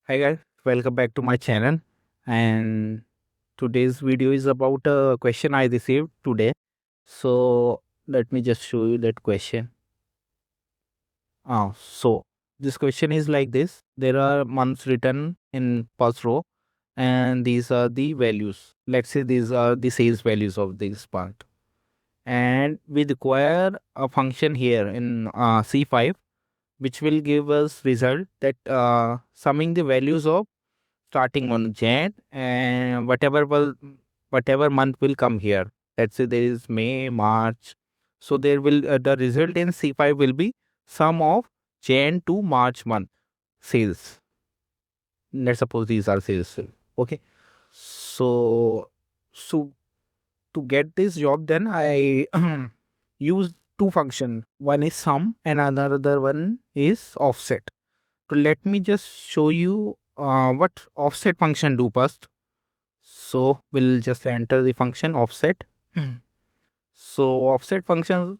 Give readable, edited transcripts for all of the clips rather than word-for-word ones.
Hi guys, welcome back to my channel. And today's video is about a question I received today. So let me just show you that question. So this question is like this. There are months written in first row, and these are the values. Let's say these are the sales values of this part. And we require a function here in C5, which will give us result that summing the values of starting on Jan and whatever month will come here. Let's say there is May, March. So there will the result in C5 will be sum of Jan to March month sales. Let's suppose these are sales. Okay. So to get this job, then I use two function. One is sum and another one is offset. So let me just show you what offset function do first. So we'll just enter the function offset. So offset function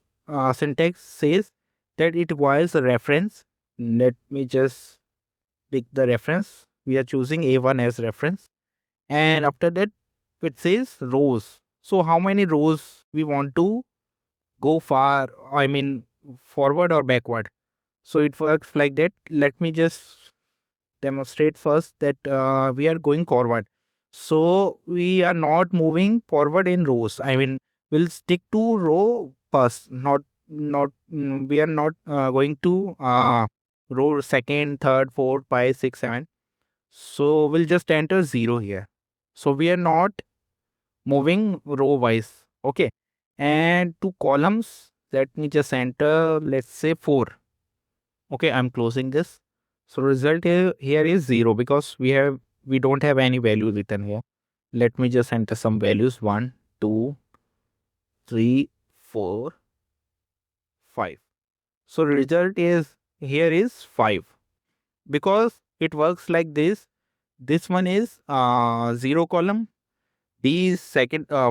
syntax says that it requires a reference. Let me just pick the reference. We are choosing A1 as reference. And after that, it says rows. So how many rows we want to go far, I mean forward or backward. So it works like that. Let me just demonstrate first that we are going forward. So we are not moving forward in rows. I mean, we'll stick to row first, not we are not going to row second, third, fourth, five, six, seven. So we'll just enter 0 here. So we are not moving row wise. Okay. And two columns, let me just enter, let's say 4. Okay, I'm closing this. So result here is 0 because we don't have any value written here. Let me just enter some values 1, 2, 3, 4, 5. So result is here is 5 because it works like this. This one is 0 column, D is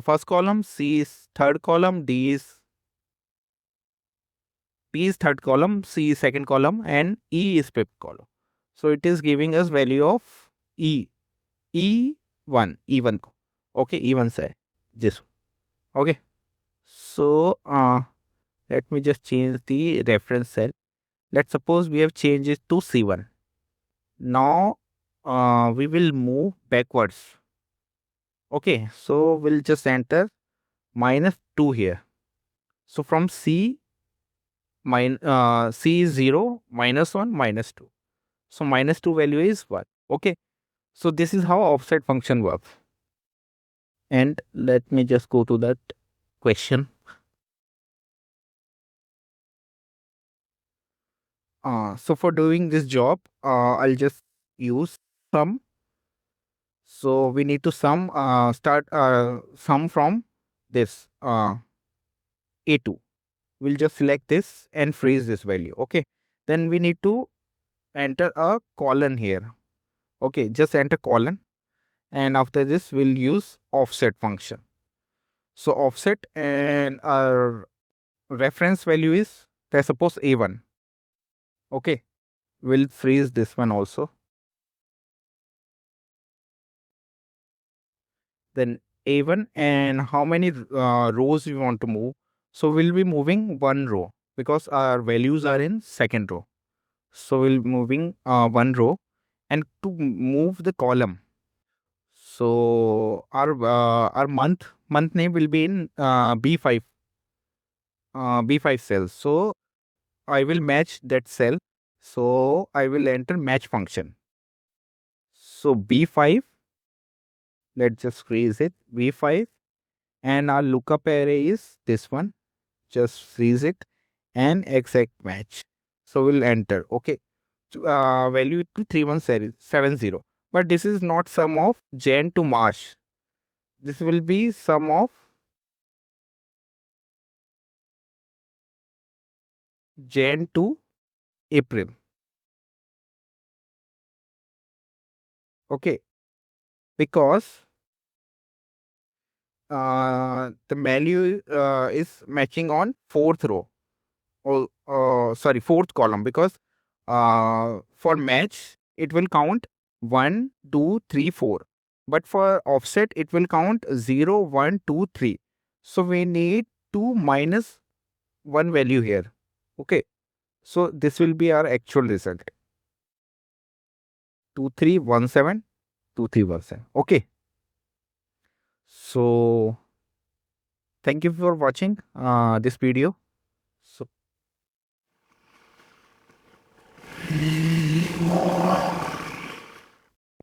first column, C is third column, D is third column, C is second column, and E is fifth column. So it is giving us value of E. E1, E1. Okay, E1 say this. Okay. So let me just change the reference cell. Let's suppose we have changed it to C1. Now we will move backwards. Okay, so we'll just enter -2 here. So from C is 0, -1, -2. So -2 value is 1. Okay. So this is how offset function works. And let me just go to that question. So for doing this job, I'll just use sum. So we need to start sum from this A2. We'll just select this and freeze this value. Okay. Then we need to enter a colon here. Okay, just enter colon. And after this, we'll use offset function. So offset and our reference value is, let's suppose A1. Okay, we'll freeze this one also. Then A1 and how many rows we want to move. So we'll be moving one row because our values are in second row. So we'll be moving one row and to move the column. So our month name will be in B5 cell. So I will match that cell. So I will enter match function. So B5, let's just freeze it, B5, and our lookup array is this one. Just freeze it and exact match. So we'll enter. Okay. Value to 3170. But this is not sum of Jan to March. This will be sum of Jan to April. Okay. Because the value is matching on fourth row. Oh, sorry, fourth column, because for match it will count 1, 2, 3, 4. But for offset, it will count 0, 1, 2, 3. So we need to minus one value here. Okay. So this will be our actual result. 2317, 2317. Okay. So thank you for watching this video. So